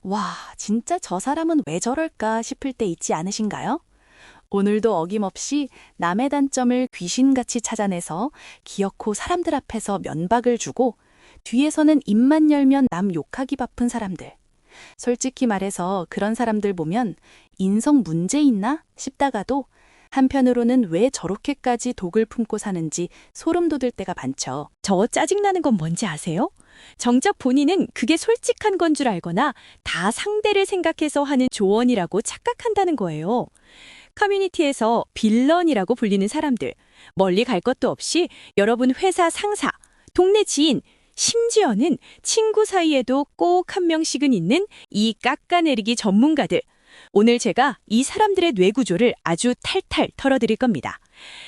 와, 진짜 저 사람은 왜 저럴까 싶을 때 있지 않으신가요? 오늘도 어김없이 남의 단점을 귀신같이 찾아내서 기어코 사람들 앞에서 면박을 주고 뒤에서는 입만 열면 남 욕하기 바쁜 사람들. 솔직히 말해서 그런 사람들 보면 인성 문제 있나 싶다가도 한편으로는 왜 저렇게까지 독을 품고 사는지 소름 돋을 때가 많죠. 저 짜증나는 건 뭔지 아세요? 정작 본인은 그게 솔직한 건 줄 알거나 다 상대를 생각해서 하는 조언이라고 착각한다는 거예요. 커뮤니티에서 빌런이라고 불리는 사람들, 멀리 갈 것도 없이 여러분 회사 상사, 동네 지인, 심지어는 친구 사이에도 꼭 한 명씩은 있는 이 깎아내리기 전문가들. 오늘 제가 이 사람들의 뇌구조를 아주 탈탈 털어드릴 겁니다.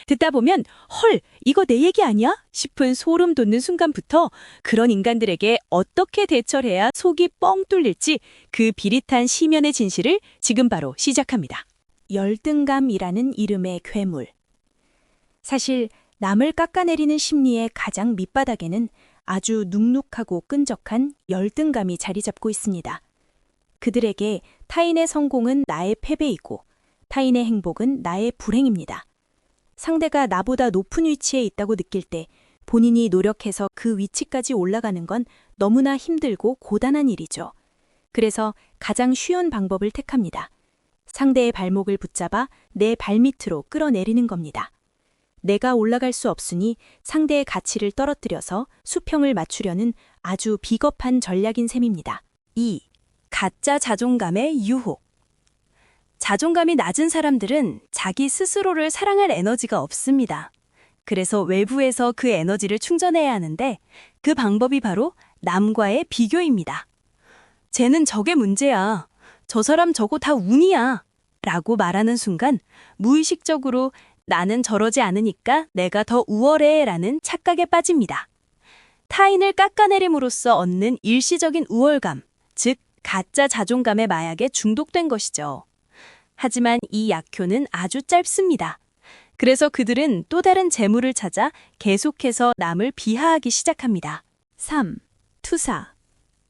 듣다 보면 헐, 이거 내 얘기 아니야? 싶은 소름 돋는 순간부터 그런 인간들에게 어떻게 대처를 해야 속이 뻥 뚫릴지 그 비릿한 시면의 진실을 지금 바로 시작합니다. 열등감이라는 이름의 괴물. 사실 남을 깎아내리는 심리의 가장 밑바닥에는 아주 눅눅하고 끈적한 열등감이 자리 잡고 있습니다. 그들에게 타인의 성공은 나의 패배이고 타인의 행복은 나의 불행입니다. 상대가 나보다 높은 위치에 있다고 느낄 때 본인이 노력해서 그 위치까지 올라가는 건 너무나 힘들고 고단한 일이죠. 그래서 가장 쉬운 방법을 택합니다. 상대의 발목을 붙잡아 내 발밑으로 끌어내리는 겁니다. 내가 올라갈 수 없으니 상대의 가치를 떨어뜨려서 수평을 맞추려는 아주 비겁한 전략인 셈입니다. 2. 가짜 자존감의 유혹. 자존감이 낮은 사람들은 자기 스스로를 사랑할 에너지가 없습니다. 그래서 외부에서 그 에너지를 충전해야 하는데 그 방법이 바로 남과의 비교입니다. 쟤는 저게 문제야. 저 사람 저거 다 운이야. 라고 말하는 순간 무의식적으로 나는 저러지 않으니까 내가 더 우월해 라는 착각에 빠집니다. 타인을 깎아내림으로써 얻는 일시적인 우월감, 즉 가짜 자존감의 마약에 중독된 것이죠. 하지만 이 약효는 아주 짧습니다. 그래서 그들은 또 다른 재물을 찾아 계속해서 남을 비하하기 시작합니다. 3. 투사.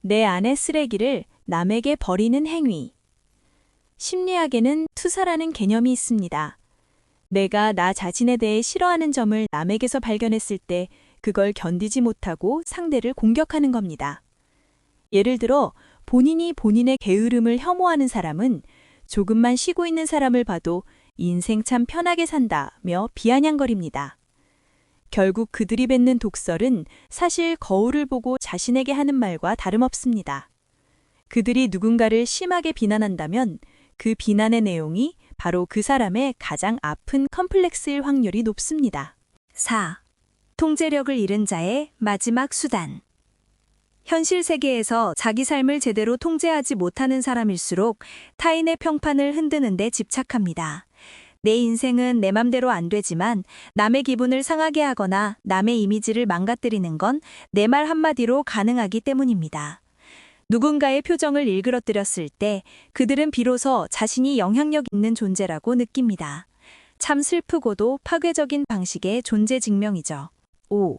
내 안의 쓰레기를 남에게 버리는 행위. 심리학에는 투사라는 개념이 있습니다. 내가 나 자신에 대해 싫어하는 점을 남에게서 발견했을 때 그걸 견디지 못하고 상대를 공격하는 겁니다. 예를 들어 본인이 본인의 게으름을 혐오하는 사람은 조금만 쉬고 있는 사람을 봐도 인생 참 편하게 산다며 비아냥거립니다. 결국 그들이 뱉는 독설은 사실 거울을 보고 자신에게 하는 말과 다름없습니다. 그들이 누군가를 심하게 비난한다면 그 비난의 내용이 바로 그 사람의 가장 아픈 컴플렉스일 확률이 높습니다. 4. 통제력을 잃은 자의 마지막 수단. 현실 세계에서 자기 삶을 제대로 통제하지 못하는 사람일수록 타인의 평판을 흔드는 데 집착합니다. 내 인생은 내 맘대로 안 되지만 남의 기분을 상하게 하거나 남의 이미지를 망가뜨리는 건 내 말 한마디로 가능하기 때문입니다. 누군가의 표정을 일그러뜨렸을 때 그들은 비로소 자신이 영향력 있는 존재라고 느낍니다. 참 슬프고도 파괴적인 방식의 존재 증명이죠. 5.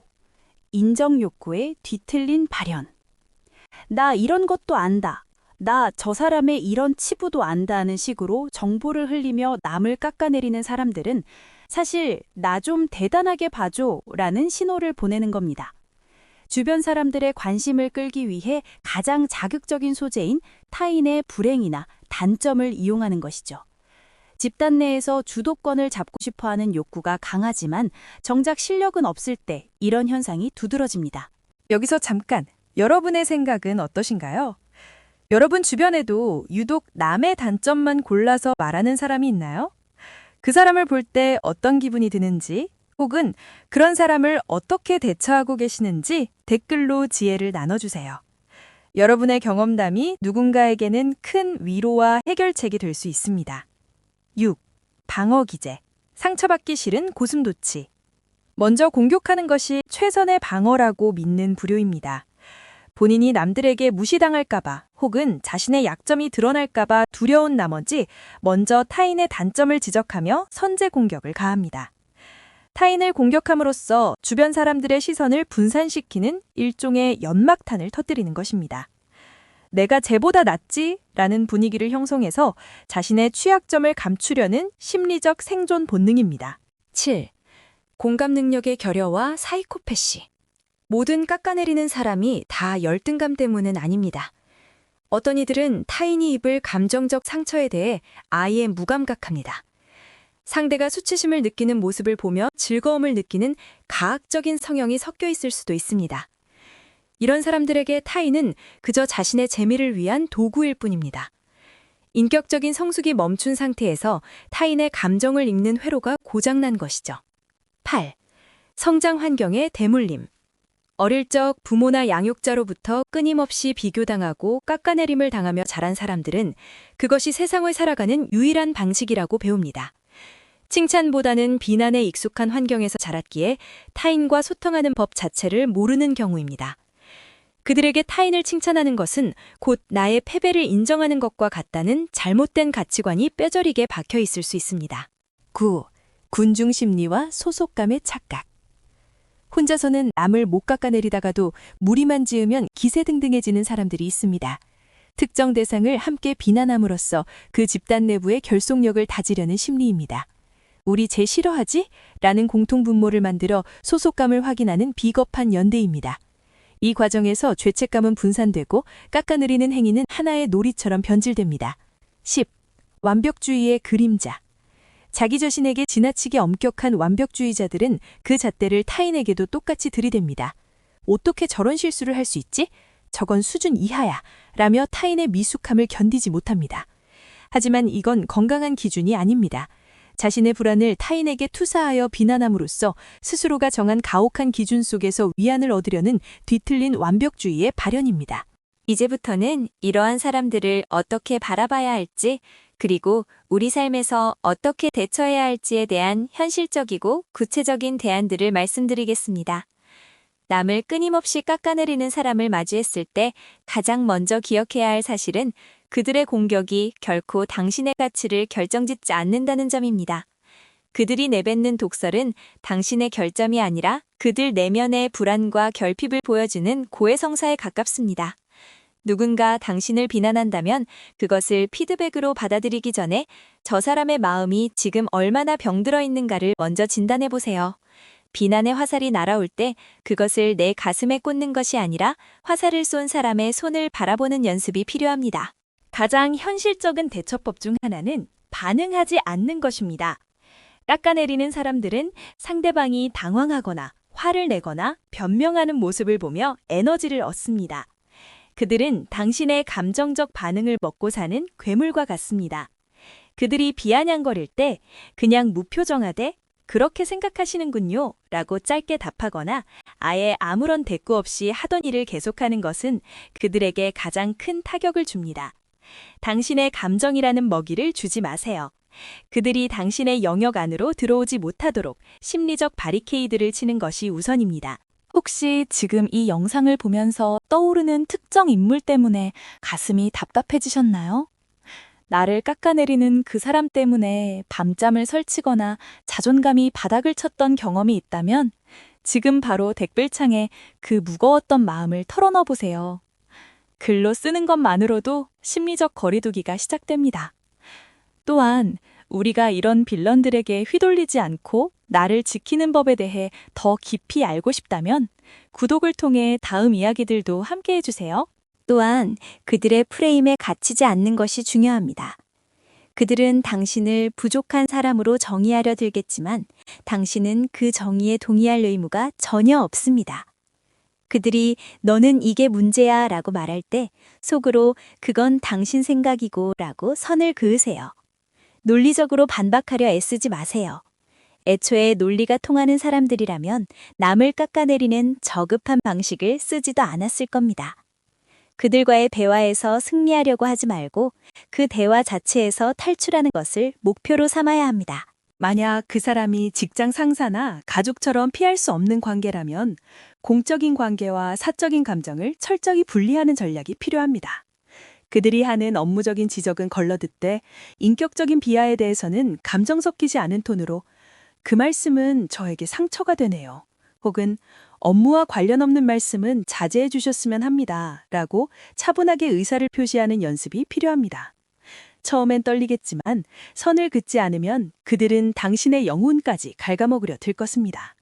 인정 욕구의 뒤틀린 발현. 나 이런 것도 안다. 나 저 사람의 이런 치부도 안다 하는 식으로 정보를 흘리며 남을 깎아내리는 사람들은 사실 나 좀 대단하게 봐줘 라는 신호를 보내는 겁니다. 주변 사람들의 관심을 끌기 위해 가장 자극적인 소재인 타인의 불행이나 단점을 이용하는 것이죠. 집단 내에서 주도권을 잡고 싶어하는 욕구가 강하지만 정작 실력은 없을 때 이런 현상이 두드러집니다. 여기서 잠깐, 여러분의 생각은 어떠신가요? 여러분 주변에도 유독 남의 단점만 골라서 말하는 사람이 있나요? 그 사람을 볼 때 어떤 기분이 드는지, 혹은 그런 사람을 어떻게 대처하고 계시는지 댓글로 지혜를 나눠주세요. 여러분의 경험담이 누군가에게는 큰 위로와 해결책이 될 수 있습니다. 6. 방어 기제. 상처받기 싫은 고슴도치. 먼저 공격하는 것이 최선의 방어라고 믿는 부류입니다. 본인이 남들에게 무시당할까봐 혹은 자신의 약점이 드러날까봐 두려운 나머지 먼저 타인의 단점을 지적하며 선제 공격을 가합니다. 타인을 공격함으로써 주변 사람들의 시선을 분산시키는 일종의 연막탄을 터뜨리는 것입니다. 내가 쟤보다 낫지? 라는 분위기를 형성해서 자신의 취약점을 감추려는 심리적 생존 본능입니다. 7. 공감 능력의 결여와 사이코패시. 모든 깎아내리는 사람이 다 열등감 때문은 아닙니다. 어떤 이들은 타인이 입을 감정적 상처에 대해 아예 무감각합니다. 상대가 수치심을 느끼는 모습을 보며 즐거움을 느끼는 가학적인 성향이 섞여 있을 수도 있습니다. 이런 사람들에게 타인은 그저 자신의 재미를 위한 도구일 뿐입니다. 인격적인 성숙이 멈춘 상태에서 타인의 감정을 읽는 회로가 고장난 것이죠. 8. 성장 환경의 대물림. 어릴 적 부모나 양육자로부터 끊임없이 비교당하고 깎아내림을 당하며 자란 사람들은 그것이 세상을 살아가는 유일한 방식이라고 배웁니다. 칭찬보다는 비난에 익숙한 환경에서 자랐기에 타인과 소통하는 법 자체를 모르는 경우입니다. 그들에게 타인을 칭찬하는 것은 곧 나의 패배를 인정하는 것과 같다는 잘못된 가치관이 뼈저리게 박혀 있을 수 있습니다. 9. 군중 심리와 소속감의 착각. 혼자서는 남을 못 깎아내리다가도 무리만 지으면 기세등등해지는 사람들이 있습니다. 특정 대상을 함께 비난함으로써 그 집단 내부의 결속력을 다지려는 심리입니다. 우리 쟤 싫어하지? 라는 공통분모를 만들어 소속감을 확인하는 비겁한 연대입니다. 이 과정에서 죄책감은 분산되고 깎아내리는 행위는 하나의 놀이처럼 변질됩니다. 10. 완벽주의의 그림자. 자기 자신에게 지나치게 엄격한 완벽주의자들은 그 잣대를 타인에게도 똑같이 들이댑니다. 어떻게 저런 실수를 할 수 있지? 저건 수준 이하야. 라며 타인의 미숙함을 견디지 못합니다. 하지만 이건 건강한 기준이 아닙니다. 자신의 불안을 타인에게 투사하여 비난함으로써 스스로가 정한 가혹한 기준 속에서 위안을 얻으려는 뒤틀린 완벽주의의 발현입니다. 이제부터는 이러한 사람들을 어떻게 바라봐야 할지, 그리고 우리 삶에서 어떻게 대처해야 할지에 대한 현실적이고 구체적인 대안들을 말씀드리겠습니다. 남을 끊임없이 깎아내리는 사람을 마주했을 때 가장 먼저 기억해야 할 사실은 그들의 공격이 결코 당신의 가치를 결정짓지 않는다는 점입니다. 그들이 내뱉는 독설은 당신의 결점이 아니라 그들 내면의 불안과 결핍을 보여주는 고해성사에 가깝습니다. 누군가 당신을 비난한다면 그것을 피드백으로 받아들이기 전에 저 사람의 마음이 지금 얼마나 병들어 있는가를 먼저 진단해 보세요. 비난의 화살이 날아올 때 그것을 내 가슴에 꽂는 것이 아니라 화살을 쏜 사람의 손을 바라보는 연습이 필요합니다. 가장 현실적인 대처법 중 하나는 반응하지 않는 것입니다. 깎아내리는 사람들은 상대방이 당황하거나 화를 내거나 변명하는 모습을 보며 에너지를 얻습니다. 그들은 당신의 감정적 반응을 먹고 사는 괴물과 같습니다. 그들이 비아냥거릴 때 그냥 무표정하되 그렇게 생각하시는군요 라고 짧게 답하거나 아예 아무런 대꾸 없이 하던 일을 계속하는 것은 그들에게 가장 큰 타격을 줍니다. 당신의 감정이라는 먹이를 주지 마세요. 그들이 당신의 영역 안으로 들어오지 못하도록 심리적 바리케이드를 치는 것이 우선입니다. 혹시 지금 이 영상을 보면서 떠오르는 특정 인물 때문에 가슴이 답답해지셨나요? 나를 깎아내리는 그 사람 때문에 밤잠을 설치거나 자존감이 바닥을 쳤던 경험이 있다면 지금 바로 댓글창에 그 무거웠던 마음을 털어넣어 보세요. 글로 쓰는 것만으로도 심리적 거리두기가 시작됩니다. 또한 우리가 이런 빌런들에게 휘둘리지 않고 나를 지키는 법에 대해 더 깊이 알고 싶다면 구독을 통해 다음 이야기들도 함께 해주세요. 또한 그들의 프레임에 갇히지 않는 것이 중요합니다. 그들은 당신을 부족한 사람으로 정의하려 들겠지만 당신은 그 정의에 동의할 의무가 전혀 없습니다. 그들이 너는 이게 문제야 라고 말할 때 속으로 그건 당신 생각이고 라고 선을 그으세요. 논리적으로 반박하려 애쓰지 마세요. 애초에 논리가 통하는 사람들이라면 남을 깎아내리는 저급한 방식을 쓰지도 않았을 겁니다. 그들과의 대화에서 승리하려고 하지 말고 그 대화 자체에서 탈출하는 것을 목표로 삼아야 합니다. 만약 그 사람이 직장 상사나 가족처럼 피할 수 없는 관계라면 공적인 관계와 사적인 감정을 철저히 분리하는 전략이 필요합니다. 그들이 하는 업무적인 지적은 걸러듣되 인격적인 비하에 대해서는 감정 섞이지 않은 톤으로 그 말씀은 저에게 상처가 되네요. 혹은 업무와 관련 없는 말씀은 자제해 주셨으면 합니다. 라고 차분하게 의사를 표시하는 연습이 필요합니다. 처음엔 떨리겠지만 선을 긋지 않으면 그들은 당신의 영혼까지 갉아먹으려 들 것입니다.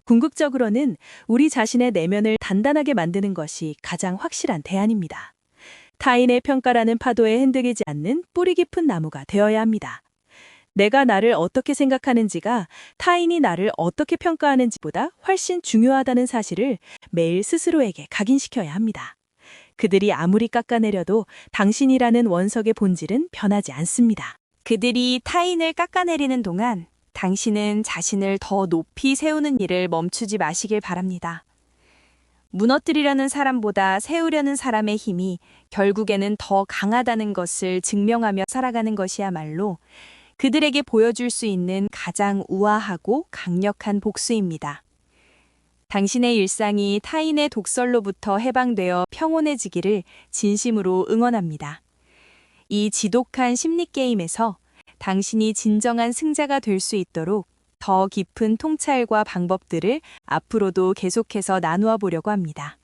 궁극적으로는 우리 자신의 내면을 단단하게 만드는 것이 가장 확실한 대안입니다. 타인의 평가라는 파도에 흔들리지 않는 뿌리 깊은 나무가 되어야 합니다. 내가 나를 어떻게 생각하는지가 타인이 나를 어떻게 평가하는지보다 훨씬 중요하다는 사실을 매일 스스로에게 각인시켜야 합니다. 그들이 아무리 깎아내려도 당신이라는 원석의 본질은 변하지 않습니다. 그들이 타인을 깎아내리는 동안 당신은 자신을 더 높이 세우는 일을 멈추지 마시길 바랍니다. 무너뜨리려는 사람보다 세우려는 사람의 힘이 결국에는 더 강하다는 것을 증명하며 살아가는 것이야말로 그들에게 보여줄 수 있는 가장 우아하고 강력한 복수입니다. 당신의 일상이 타인의 독설로부터 해방되어 평온해지기를 진심으로 응원합니다. 이 지독한 심리게임에서 당신이 진정한 승자가 될 수 있도록 더 깊은 통찰과 방법들을 앞으로도 계속해서 나누어 보려고 합니다.